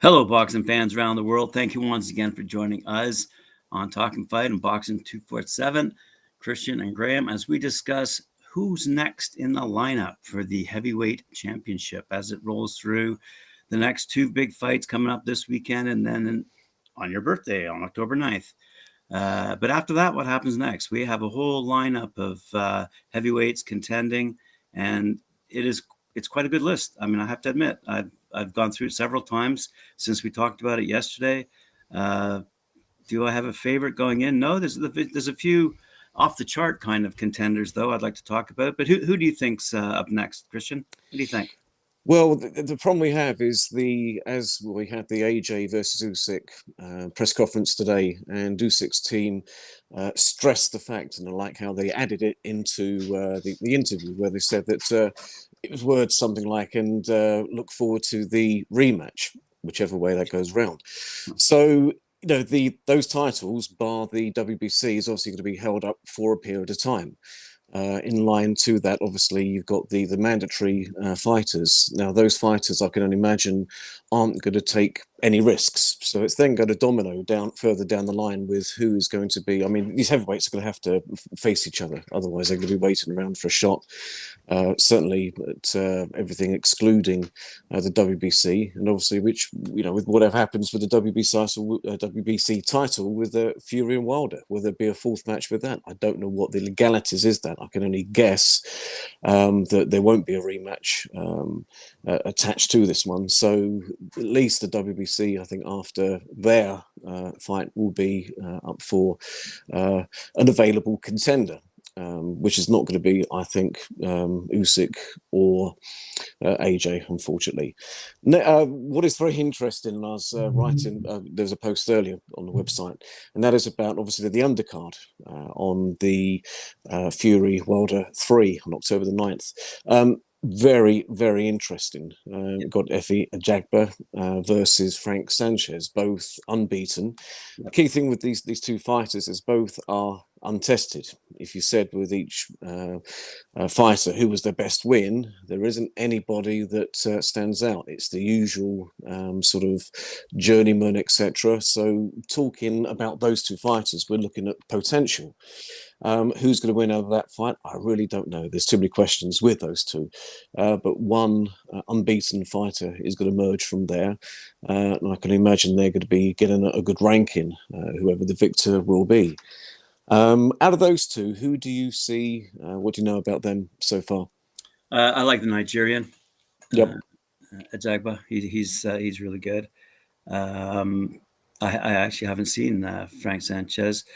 Hello, boxing fans around the world. Thank you once again for joining us on Talkin Fight and Boxing 247, Kristian and Graeme, as we discuss who's next in the lineup for the heavyweight championship as it rolls through the next two big fights coming up this weekend and then on your birthday on October 9th. But after that, what happens next? We have a whole lineup of heavyweights contending, and it's quite a good list. I mean, I have to admit, I've gone through it several times since we talked about it yesterday. Do I have a favorite going in? No, there's a few off the chart kind of contenders though I'd like to talk about. But who do you think's up next, Kristian? What do you think? Well, the problem we have is as we had the AJ versus Usyk press conference today, and Usyk's team stressed the fact, and I like how they added it into the interview where they said that it was words something like, and look forward to the rematch, whichever way that goes round. So, those titles, bar the WBC, is obviously going to be held up for a period of time. In line to that, obviously, you've got the mandatory fighters. Now, those fighters, I can only imagine, aren't going to take any risks. So it's then going to domino further down the line with who is going to be. I mean, these heavyweights are going to have to face each other. Otherwise, they're going to be waiting around for a shot. Certainly, but everything excluding the WBC, and obviously, which with whatever happens with the WBC title with Fury and Wilder, will there be a fourth match with that? I don't know what the legalities is. That I can only guess that there won't be a rematch attached to this one. So at least the WBC, I think, after their fight will be up for an available contender. Which is not going to be, I think, Usyk or AJ, unfortunately. What is very interesting, and I was writing, there was a post earlier on the website, and that is about, obviously, the undercard on the Fury Wilder 3 on October the 9th. Very, very interesting. Got Effie Jagba versus Frank Sanchez, both unbeaten. The key thing with these two fighters is both are untested. If you said with each fighter who was their best win, there isn't anybody that stands out. It's the usual sort of journeyman, etc. So talking about those two fighters, we're looking at potential. Who's going to win out of that fight? I really don't know. There's too many questions with those two. But one unbeaten fighter is going to emerge from there. And I can imagine they're going to be getting a good ranking, whoever the victor will be. Out of those two, who do you see? What do you know about them so far? I like the Nigerian. Yep. Jagba. He's really good. I actually haven't seen Frank Sanchez.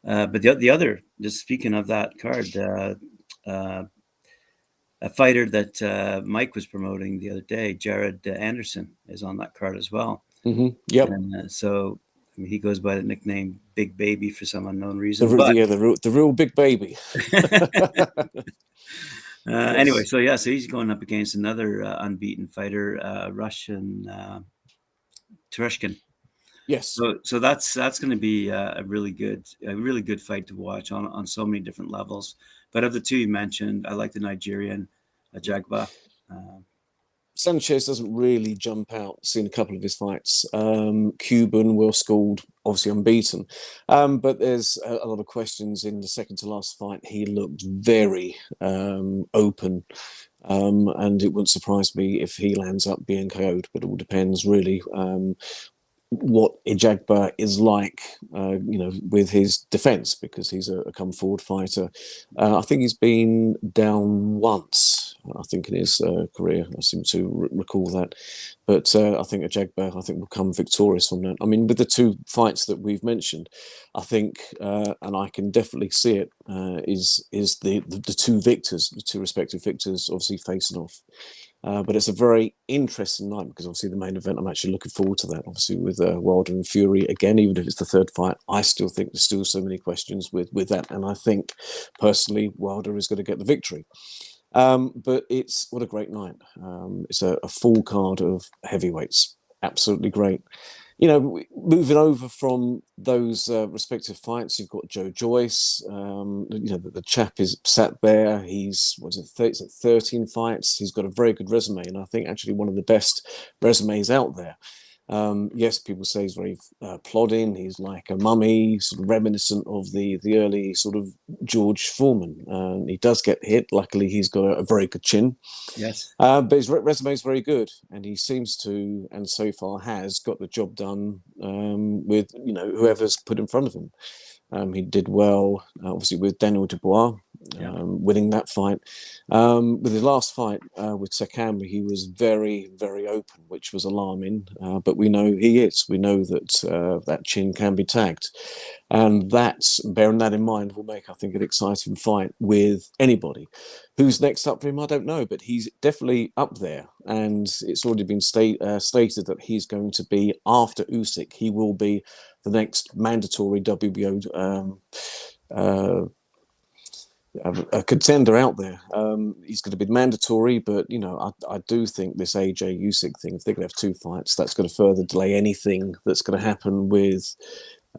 But the other, just speaking of that card, a fighter that Mike was promoting the other day, Jared Anderson, is on that card as well. Mm-hmm. Yep. And so he goes by the nickname Big Baby for some unknown reason. The real Big Baby. Anyway, so he's going up against another unbeaten fighter, Russian Tereshkin. Yes. So that's going to be a really good fight to watch on so many different levels. But of the two you mentioned, I like the Nigerian, Jagba. Sanchez doesn't really jump out. Seen a couple of his fights. Cuban, well schooled, obviously unbeaten. But there's a lot of questions in the second to last fight. He looked very open. And it wouldn't surprise me if he lands up being KO'd, but it all depends really what Jagba is like, with his defence, because he's a come forward fighter. I think he's been down once, I think, in his career. I seem to recall that. But I think Jagba, will come victorious from that. I mean, with the two fights that we've mentioned, I think, and I can definitely see it, is the two victors, the two respective victors, obviously facing off. But it's a very interesting night because obviously the main event, I'm actually looking forward to that. Obviously with Wilder and Fury again, even if it's the third fight, I still think there's still so many questions with that. And I think personally, Wilder is going to get the victory. But it's what a great night. It's a full card of heavyweights. Absolutely great. Moving over from those respective fights, you've got Joyce. The chap is sat there. He's 13 fights. He's got a very good resume, and I think actually one of the best resumes out there. Yes, people say he's very plodding. He's like a mummy, sort of reminiscent of the early sort of George Foreman. He does get hit. Luckily, he's got a very good chin. Yes. But his resume is very good, and he seems to, and so far has got the job done with whoever's put in front of him. He did well, obviously, with Daniel Dubois, Yeah. winning that fight. With his last fight with Sakamba, he was very, very open, which was alarming. But we know he is. We know that that chin can be tagged. And that's, bearing that in mind, will make, I think, an exciting fight with anybody. Who's next up for him, I don't know, but he's definitely up there. And it's already been stated that he's going to be, after Usyk, he will be the next mandatory WBO a contender out there. He's going to be mandatory, but I do think this AJ Usyk thing, if they're going to have two fights, that's going to further delay anything that's going to happen with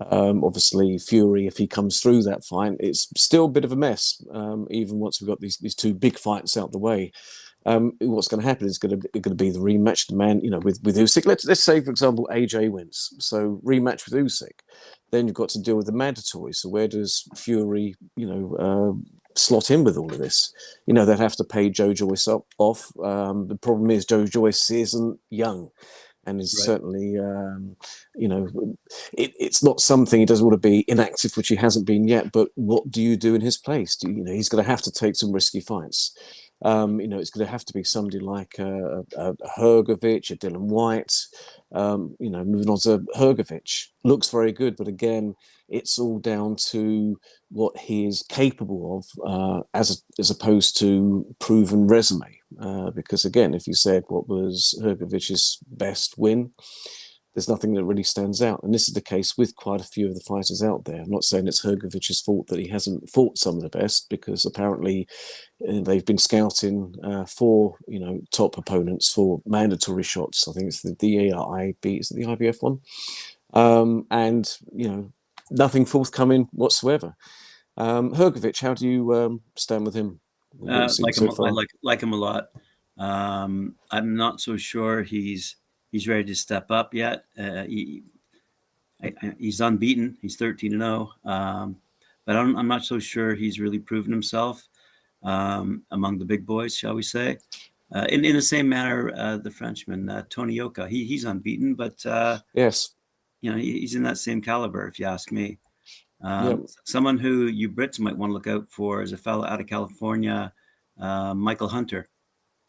obviously Fury. If he comes through that fight, it's still a bit of a mess. Even once we've got these two big fights out the way. What's going to happen is going to be the rematch, with Usyk. Let's say, for example, AJ wins, so rematch with Usyk. Then you've got to deal with the mandatory. So where does Fury, slot in with all of this? They'd have to pay Joe Joyce off. The problem is Joe Joyce isn't young, and is certainly, it's not something he doesn't want to be inactive, which he hasn't been yet. But what do you do in his place? He's going to have to take some risky fights. It's going to have to be somebody like a Hergovich, a Dylan White. Moving on to Hergovich, looks very good, but again, it's all down to what he is capable of, as opposed to proven resume. Because again, if you said what was Hergovich's best win, there's nothing that really stands out. And this is the case with quite a few of the fighters out there. I'm not saying it's Hergovich's fault that he hasn't fought some of the best, because apparently they've been scouting for top opponents for mandatory shots. I think it's the IB, is it the IBF one? And nothing forthcoming whatsoever. Hergovich, how do you stand with him? Like him, I like him a lot. I'm not so sure he's ready to step up yet. He's unbeaten. He's 13-0. But I'm not so sure he's really proven himself among the big boys, shall we say. In the same manner, the Frenchman, Tony Yoka, he's unbeaten, but yes, he's in that same caliber, if you ask me. Yep. Someone who you Brits might want to look out for is a fellow out of California, Michael Hunter.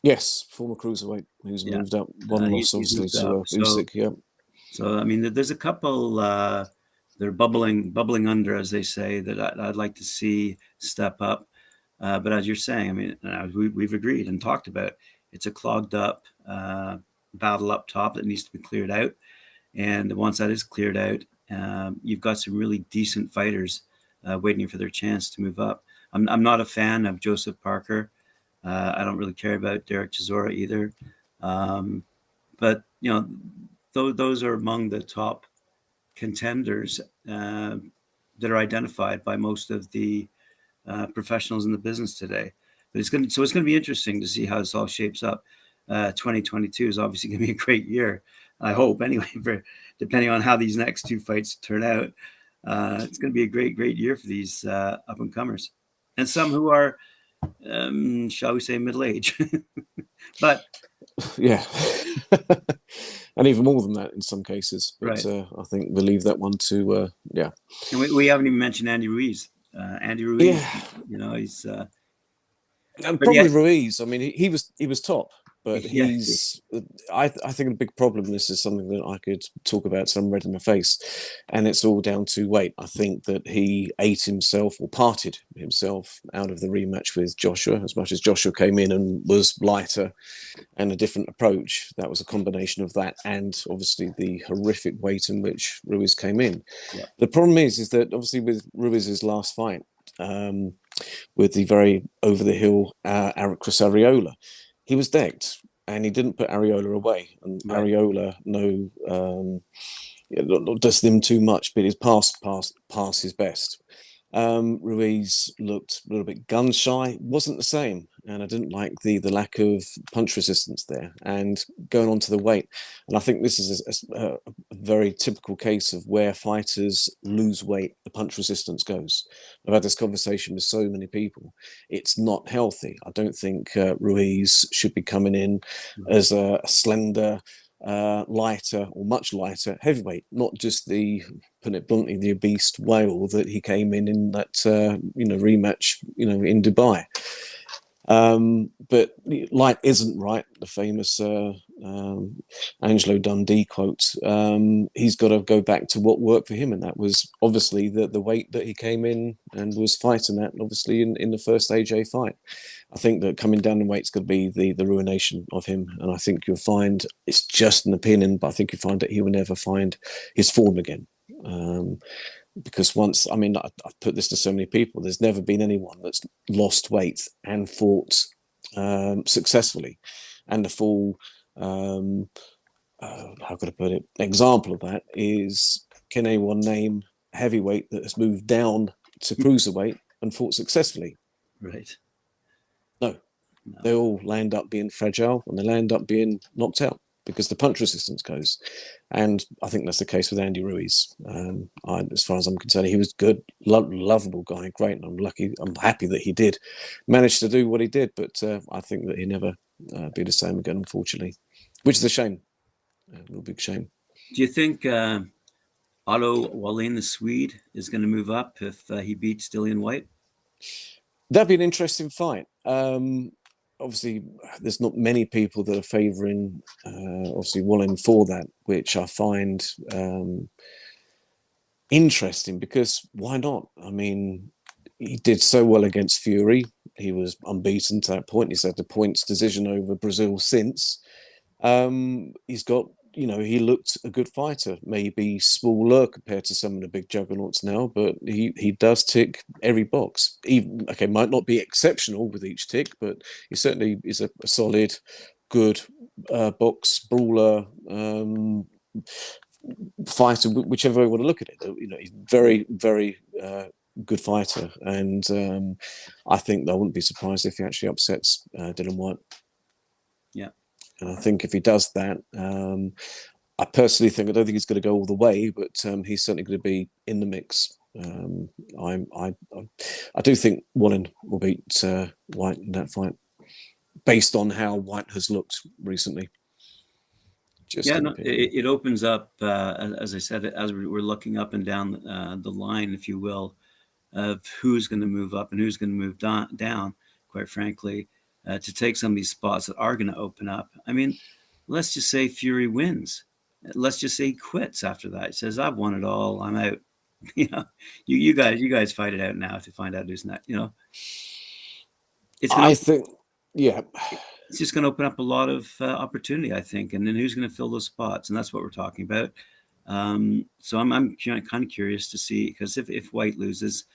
Yes, former cruiserweight who's moved up. One loss, obviously, to Usyk. Yeah. So I mean, there's a couple they're bubbling under, as they say, that I'd like to see step up. But as you're saying, I mean, we've agreed and talked about, it's a clogged up battle up top that needs to be cleared out. And once that is cleared out, you've got some really decent fighters waiting for their chance to move up. I'm not a fan of Joseph Parker. I don't really care about Derek Chisora either. But, those are among the top contenders that are identified by most of the professionals in the business today. But it's going to be interesting to see how this all shapes up. 2022 is obviously going to be a great year, I hope, anyway, depending on how these next two fights turn out. It's going to be a great year for these up and comers, and some who are, shall we say, middle age. But yeah, and even more than that in some cases. But I think we'll leave that one to yeah. And we haven't even mentioned Andy Ruiz. Andy Ruiz, he's and probably Ruiz. I mean, he was top. But he's, I think, a big problem. This is something that I could talk about, some red in the face, and it's all down to weight. I think that he ate himself, or parted himself, out of the rematch with Joshua. As much as Joshua came in and was lighter and a different approach, that was a combination of that and obviously the horrific weight in which Ruiz came in. Yeah. The problem is that obviously with Ruiz's last fight, with the very over the hill Chris Arreola, he was decked, and he didn't put Arreola away. And Arreola, not does him too much, but his pass his best. Ruiz looked a little bit gun shy. Wasn't the same. and I didn't like the lack of punch resistance there. And going on to the weight, and I think this is a very typical case of where fighters lose weight, the punch resistance goes. I've had this conversation with so many people. It's not healthy. I don't think Ruiz should be coming in as a slender, lighter or much lighter heavyweight, not just the, put it bluntly, the obese whale that he came in that rematch in Dubai. But light isn't right, the famous Angelo Dundee quote. He's got to go back to what worked for him, and that was obviously the weight that he came in and was fighting at, obviously in the first AJ fight. I think that coming down in weight's going to be the ruination of him, and I think you'll find, it's just an opinion, but I think you find that he will never find his form again. Because once, I've put this to so many people, there's never been anyone that's lost weight and fought successfully. And the full, how could I put it, example of that is, can anyone name heavyweight that has moved down to cruiserweight and fought successfully? Right. No. They all land up being fragile and they land up being knocked out because the punch resistance goes. And I think that's the case with Andy Ruiz. As far as I'm concerned, he was good, lovable guy, great. And I'm happy that he did manage to do what he did. But I think that he'll never be the same again, unfortunately, which is a shame, a real big shame. Do you think Otto Wallin, the Swede, is going to move up if he beats Dillian Whyte? That'd be an interesting fight. Obviously, there's not many people that are favouring, obviously, Wallin for that, which I find interesting because why not? I mean, he did so well against Fury. He was unbeaten to that point. He's had the points decision over Brazil since. He's got, he looked a good fighter, maybe smaller compared to some of the big juggernauts now, but he does tick every box. Might not be exceptional with each tick, but he certainly is a solid, good box brawler fighter, whichever way you want to look at it. He's very, very good fighter, and I think I wouldn't be surprised if he actually upsets Dillian Whyte. Yeah. And I think if he does that, I personally think, I don't think he's going to go all the way, but he's certainly going to be in the mix. I do think Wallin will beat Whyte in that fight, based on how Whyte has looked recently. It opens up, as I said, as we're looking up and down the line, if you will, of who's going to move up and who's going to move down, quite frankly. To take some of these spots that are going to open up. I mean, let's just say Fury wins. Let's just say he quits after that. He says, "I've won it all. I'm out." You guys fight it out now to find out who's next. It's just going to open up a lot of opportunity, I think, and then who's going to fill those spots, and that's what we're talking about. So I'm kind of curious to see, because if Whyte loses,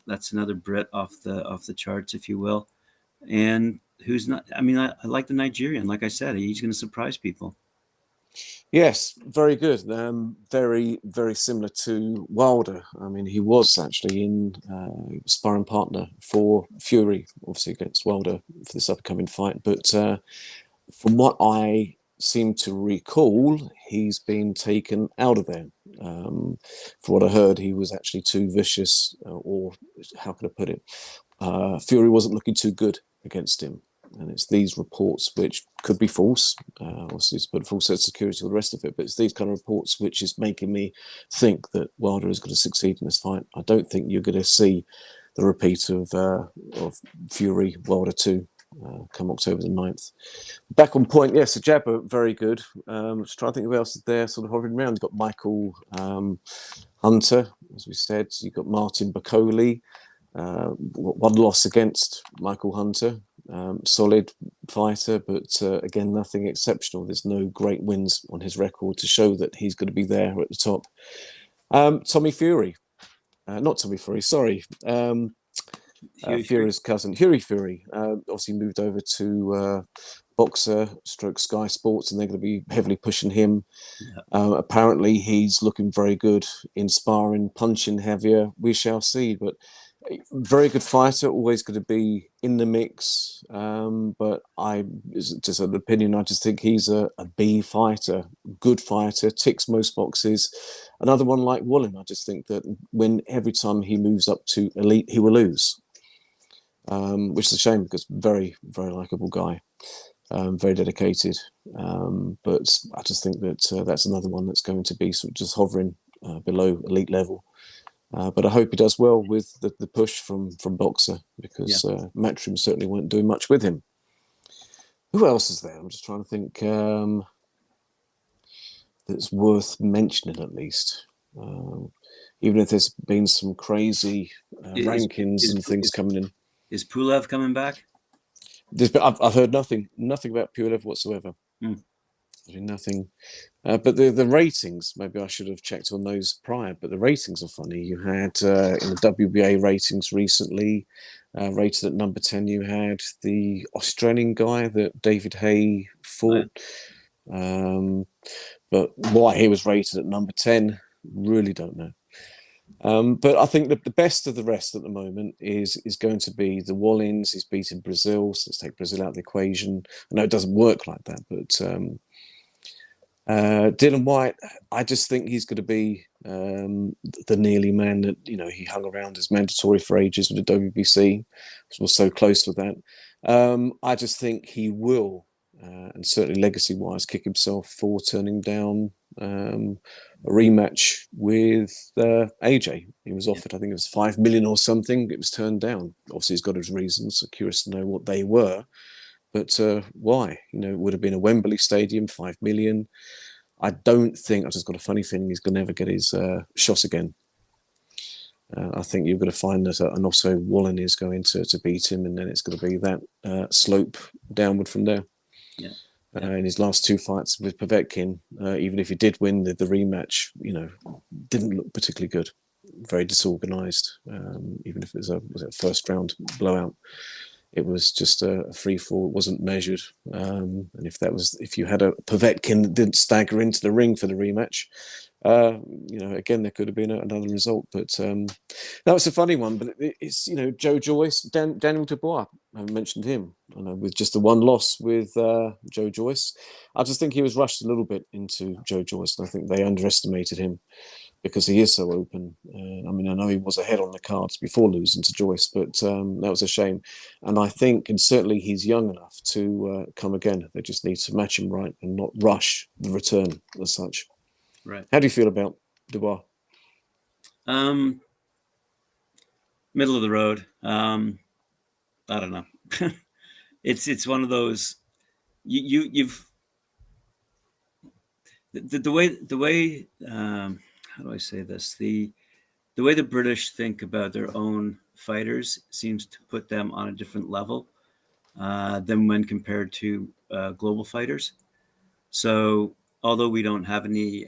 that's another Brit off the charts, if you will. And who's not? I mean, I like the Nigerian. Like I said, he's going to surprise people. Yes, very good. Very, very similar to Wilder. I mean, he was actually in sparring partner for Fury, obviously against Wilder for this upcoming fight. But from what I seem to recall, he's been taken out of there. From what I heard, he was actually too vicious, or how can I put it? Fury wasn't looking too good against him. And it's these reports, which could be false, obviously it's put full set of security, all the rest of it, but it's these kind of reports which is making me think that Wilder is going to succeed in this fight. I don't think you're going to see the repeat of Fury Wilder 2 come October the 9th. Back on point, yes, so Jagba, very good. Just trying to think who else is there sort of hovering around. You've got Michael Hunter, as we said. You've got Martin Bacoli. One loss against Michael Hunter. Solid fighter, but again, nothing exceptional. There's no great wins on his record to show that he's going to be there at the top. Tommy Fury. Not Tommy Fury, sorry. Fury's cousin, Hughie Fury, obviously moved over to Boxer / Sky Sports, and they're going to be heavily pushing him. Yeah. Apparently, he's looking very good in sparring, punching heavier. We shall see. But Very good fighter, always going to be in the mix. But it's just an opinion. I just think he's a B fighter, good fighter, ticks most boxes. Another one like Wallin, I just think that every time he moves up to elite, he will lose, which is a shame because very, very likable guy, very dedicated. But I just think that that's another one that's going to be sort of just hovering below elite level. But I hope he does well with the push from Boxer because Matchroom certainly weren't doing much with him. Who else is there? I'm just trying to think that's worth mentioning at least. Even if there's been some crazy rankings and things coming in. Is Pulev coming back? I've heard nothing about Pulev whatsoever. Nothing. But the ratings, maybe I should have checked on those prior, but the ratings are funny. You had in the WBA ratings recently, rated at number 10, you had the Australian guy that David Hay fought. But why he was rated at number 10, really don't know. But I think the best of the rest at the moment is going to be the Wallins. He's beaten Brazil, so let's take Brazil out of the equation. I know it doesn't work like that, but Dylan White, I just think he's going to be the nearly man that he hung around as mandatory for ages with the WBC. Was so close with that. I just think he will, and certainly legacy-wise, kick himself for turning down a rematch with AJ. He was offered, I think it was 5 million or something. It was turned down. Obviously, he's got his reasons. So curious to know what they were. But why? It would have been a Wembley Stadium, 5 million. I don't think, I've just got a funny feeling he's going to never get his shot again. I think you're going to find that an Otto Wallin is going to beat him, and then it's going to be that slope downward from there. In his last 2 fights with Povetkin, even if he did win the rematch, didn't look particularly good. Very disorganised, even if it was a first round blowout. It was just a free fall. It wasn't measured. And if you had a Povetkin that didn't stagger into the ring for the rematch, again, there could have been another result. But that was a funny one. But it's, Joe Joyce, Daniel Dubois, I mentioned him, with just the one loss with Joe Joyce. I just think he was rushed a little bit into Joe Joyce. And I think they underestimated him, because he is so open. I know he was ahead on the cards before losing to Joyce, but that was a shame. And I think, and certainly he's young enough to come again. They just need to match him right and not rush the return as such. Right. How do you feel about Dubois? Middle of the road. I don't know. It's one of those. You've the way. How do I say this? The way the British think about their own fighters seems to put them on a different level than when compared to global fighters. So although we don't have any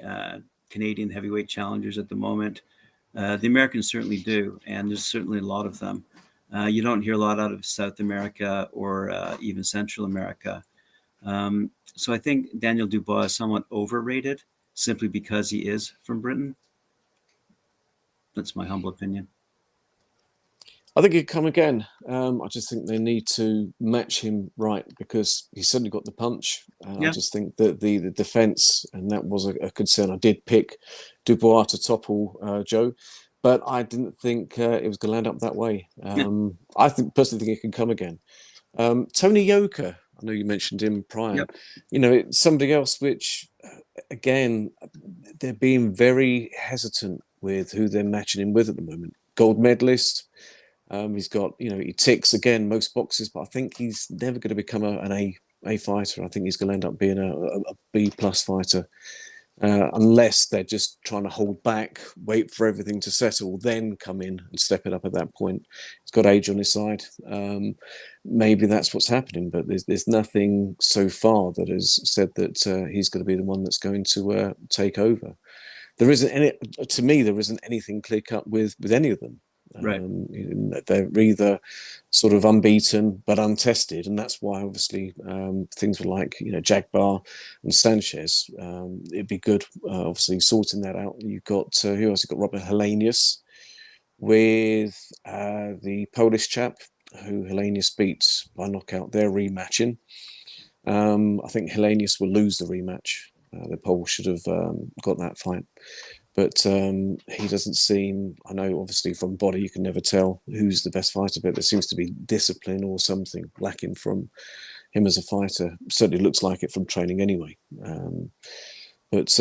Canadian heavyweight challengers at the moment, the Americans certainly do, and there's certainly a lot of them. You don't hear a lot out of South America or even Central America. So I think Daniel Dubois is somewhat overrated, simply because he is from Britain. That's my humble opinion. I think he'd come again. I just think they need to match him right, because he's certainly got the punch. I just think that the defence, and that was a concern. I did pick Dubois to topple Joe, but I didn't think it was going to land up that way. I personally think he can come again. Tony Yoka, I know you mentioned him prior. It's somebody else which, again, they're being very hesitant with who they're matching him with at the moment. Gold medalist. He's got, he ticks again most boxes, but I think he's never going to become an A fighter. I think he's going to end up being a B plus fighter, unless they're just trying to hold back, wait for everything to settle, then come in and step it up at that point. He's got age on his side. Maybe that's what's happening, but there's nothing so far that has said that he's going to be the one that's going to take over. There isn't anything clear cut with any of them. Right. They're either sort of unbeaten but untested, and that's why obviously things were like Jagba and Sanchez. It'd be good, obviously, sorting that out. You've got who else? You've got Robert Helenius, with the Polish chap who Helenius beat by knockout. They're rematching. I think Helenius will lose the rematch. The Pole should have got that fight. But he doesn't seem, I know obviously from body you can never tell who's the best fighter, but there seems to be discipline or something lacking from him as a fighter. Certainly looks like it from training anyway. But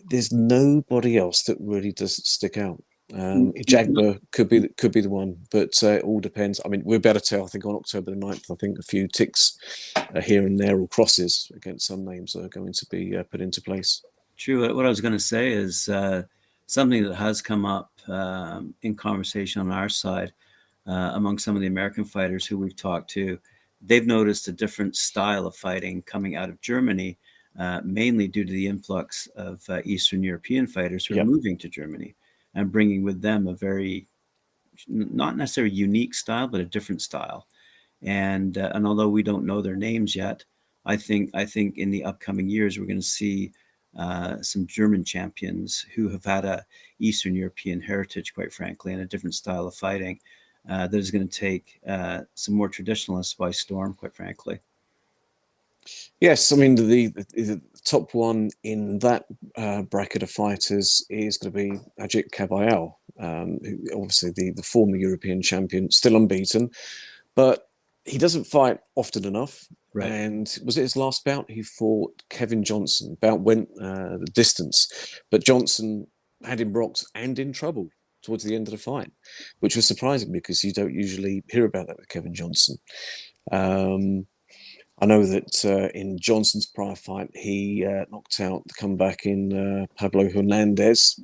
there's nobody else that really does stick out. Jagba could be the one, but it all depends. I mean, we're better tell. I think on October the 9th, I think a few ticks here and there or crosses against some names are going to be put into place. True. What I was going to say is something that has come up in conversation on our side among some of the American fighters who we've talked to. They've noticed a different style of fighting coming out of Germany, mainly due to the influx of Eastern European fighters who are moving to Germany and bringing with them a very, not necessarily unique style, but a different style. And although we don't know their names yet, I think in the upcoming years we're going to see some German champions who have had a Eastern European heritage, quite frankly, and a different style of fighting that is going to take some more traditionalists by storm, quite frankly. Yes, I mean the top one in that bracket of fighters is going to be Ajit Kabayal, who obviously the former European champion, still unbeaten, but he doesn't fight often enough. Right. And was it his last bout? He fought Kevin Johnson. Bout went the distance, but Johnson had him rocked and in trouble towards the end of the fight, which was surprising because you don't usually hear about that with Kevin Johnson. I know that in Johnson's prior fight, he knocked out the comeback in Pablo Hernandez.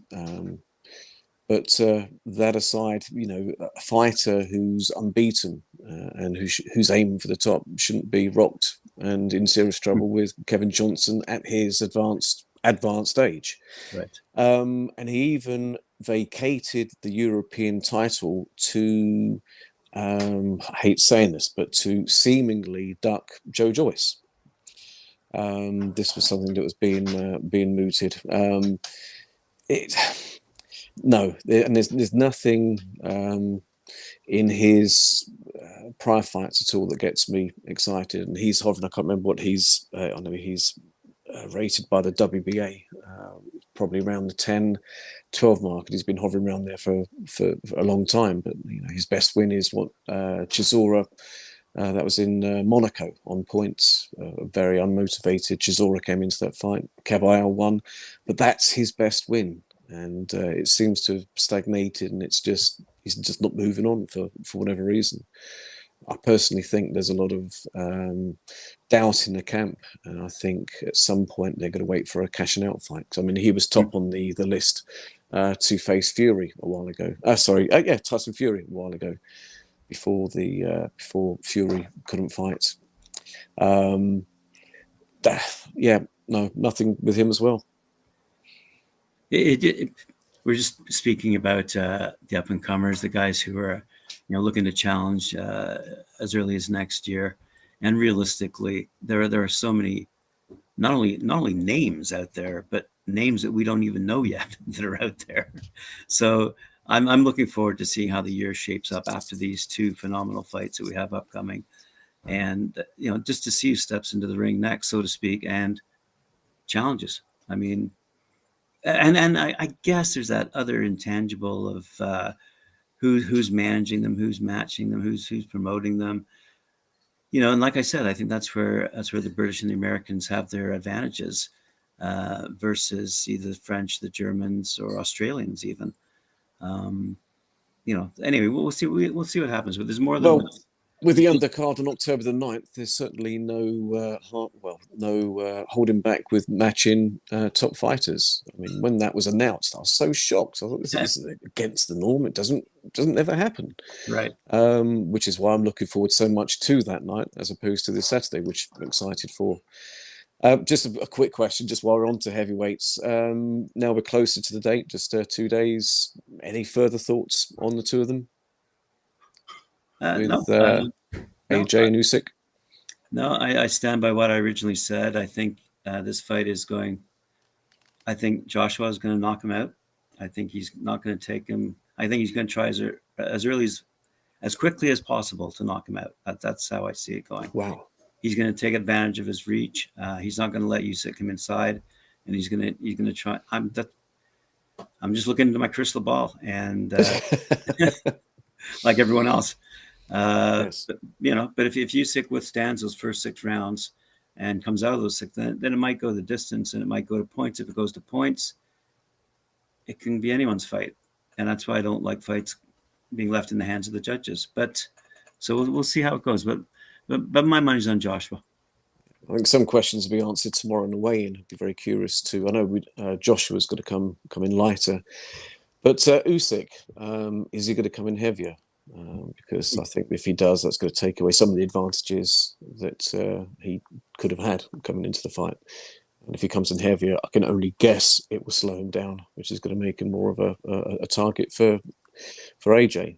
But that aside, you know, a fighter who's unbeaten and who's aiming for the top shouldn't be rocked and in serious trouble with Kevin Johnson at his advanced age. Right. And he even vacated the European title to, I hate saying this, but to seemingly duck Joe Joyce. This was something that was being mooted. No, and there's nothing in his prior fights at all that gets me excited. And he's hovering. I can't remember what he's. I know he's rated by the WBA, probably around the 10, 12 mark. And he's been hovering around there for a long time. But you know, his best win is what Chisora. That was in Monaco on points. Very unmotivated. Chisora came into that fight. Caballero won, but that's his best win. And it seems to have stagnated, and he's just not moving on for whatever reason. I personally think there's a lot of doubt in the camp, and I think at some point they're going to wait for a cash and out fight. I mean, he was top on the list to face Fury a while ago. Tyson Fury a while ago, before Fury couldn't fight. Nothing with him as well. We're just speaking about the up and comers, the guys who are, looking to challenge as early as next year. And realistically, there are so many, not only names out there, but names that we don't even know yet that are out there. So I'm looking forward to seeing how the year shapes up after these two phenomenal fights that we have upcoming, and just to see who steps into the ring next, so to speak, and challenges. I mean. And I guess there's that other intangible of who's managing them, who's matching them, who's promoting them. And like I said, I think that's where the British and the Americans have their advantages versus either the French, the Germans, or Australians even. Anyway, we'll see what happens. But there's more than with the undercard on October the 9th, there's certainly no holding back with matching top fighters. I mean, when that was announced, I was so shocked. I thought this is against the norm. It doesn't ever happen. Right. Which is why I'm looking forward so much to that night as opposed to this Saturday, which I'm excited for. Just a quick question, just while we're on to heavyweights. Now we're closer to the date, just 2 days. Any further thoughts on the two of them? With AJ and Usyk? No, I stand by what I originally said. I think this fight is going. I think Joshua is going to knock him out. I think he's not going to take him I think he's going to try as early as quickly as possible to knock him out. That's how I see it going. Wow. He's going to take advantage of his reach. He's not going to let Usyk come inside, and he's going to try. I'm just looking into my crystal ball, and like everyone else, Yes. but, but if Usyk withstands those first 6 rounds and comes out of those 6, then it might go the distance, and it might go to points. If it goes to points, it can be anyone's fight, and that's why I don't like fights being left in the hands of the judges. But so we'll see how it goes. But my money's on Joshua. I think some questions will be answered tomorrow on the weigh-in. I'd be very curious to. I know Joshua's got to come in lighter, but Usyk, is he going to come in heavier? Because I think if he does, that's going to take away some of the advantages that he could have had coming into the fight. And if he comes in heavier, I can only guess it will slow him down, which is going to make him more of a target for AJ.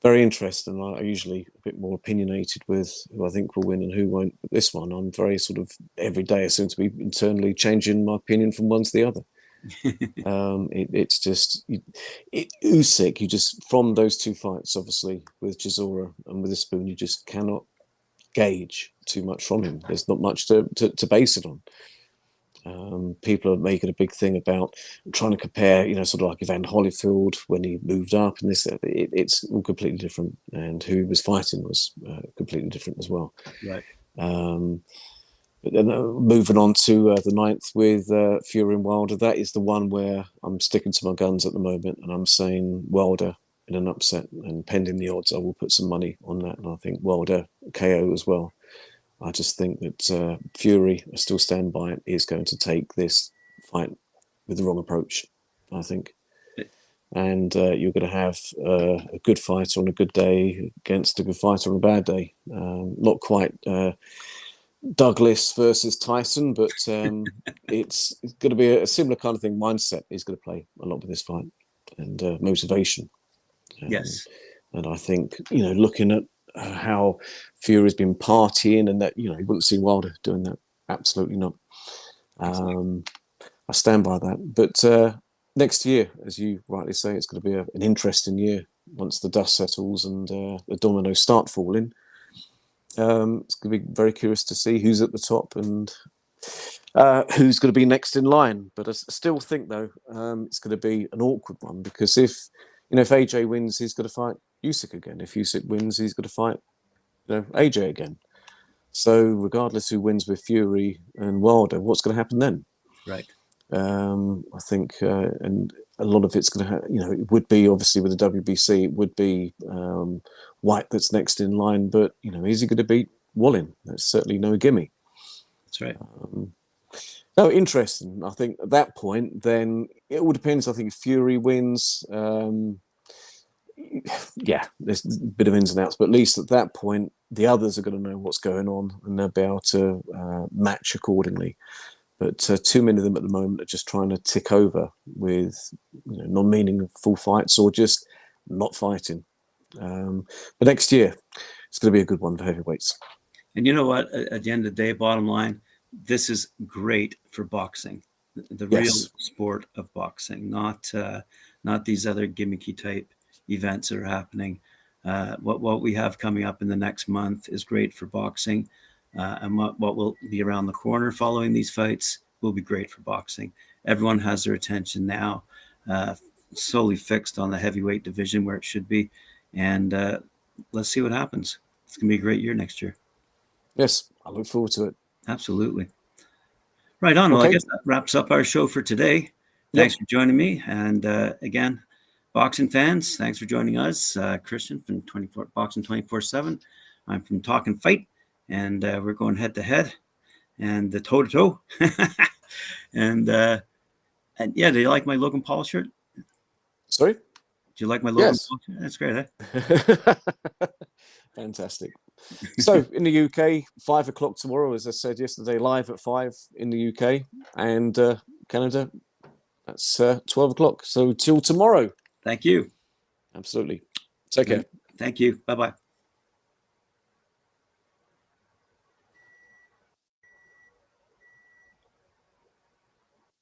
Very interesting. I'm usually a bit more opinionated with who I think will win and who won't. But this one, I'm very sort of every day I seem to be internally changing my opinion from one to the other. It's just Usyk. You just from those 2 fights, obviously with Chisora and with the Spoon, you just cannot gauge too much from him. There's not much to base it on. People are making a big thing about trying to compare, sort of like Evan Holyfield when he moved up, and this. It's all completely different, and who he was fighting was completely different as well. Right. But then moving on to the 9th with Fury and Wilder, that is the one where I'm sticking to my guns at the moment, and I'm saying Wilder in an upset, and pending the odds, I will put some money on that, and I think Wilder KO as well. I just think that Fury, I still stand by it, is going to take this fight with the wrong approach, I think. And you're going to have a good fighter on a good day against a good fighter on a bad day. Not quite Douglas versus Tyson, but it's going to be a similar kind of thing. Mindset is going to play a lot with this fight, and motivation. Yes. And I think, looking at how Fury's been partying, and that you wouldn't see Wilder doing that. Absolutely not. I stand by that. But next year, as you rightly say, it's going to be an interesting year once the dust settles and the dominoes start falling. It's going to be very curious to see who's at the top and who's going to be next in line. But I still think, though, it's going to be an awkward one, because if AJ wins, he's going to fight Usyk again. If Usyk wins, he's going to fight, AJ again. So regardless who wins with Fury and Wilder, what's going to happen then? Right. I think, and a lot of it's going to, it would be obviously with the WBC, it would be White that's next in line. But is he going to beat Wallin? That's certainly no gimme. That's right. No, interesting. I think at that point, then it all depends. I think if Fury wins, there's a bit of ins and outs, but at least at that point, the others are going to know what's going on, and they'll be able to match accordingly. But too many of them at the moment are just trying to tick over with non-meaningful fights or just not fighting. But next year, it's going to be a good one for heavyweights. And you know what? At the end of the day, bottom line, this is great for boxing, the real sport of boxing, not these other gimmicky type events that are happening. What we have coming up in the next month is great for boxing. And what will be around the corner following these fights will be great for boxing. Everyone has their attention now solely fixed on the heavyweight division where it should be. And let's see what happens. It's going to be a great year next year. Yes, I look forward to it. Absolutely. Right on. Well, I guess that wraps up our show for today. Thanks for joining me. And again, boxing fans, thanks for joining us. Kristian from Boxing 24/7. I'm from Talkin Fight. And we're going head to head and the toe to toe. And yeah, do you like my Logan Paul shirt? Sorry? Do you like my Logan Paul shirt? That's great, eh? Fantastic. So in the UK, 5 o'clock tomorrow, as I said yesterday, live at 5 in the UK, and Canada, that's 12 o'clock. So till tomorrow. Thank you. Absolutely. Take care. Thank you. Bye-bye.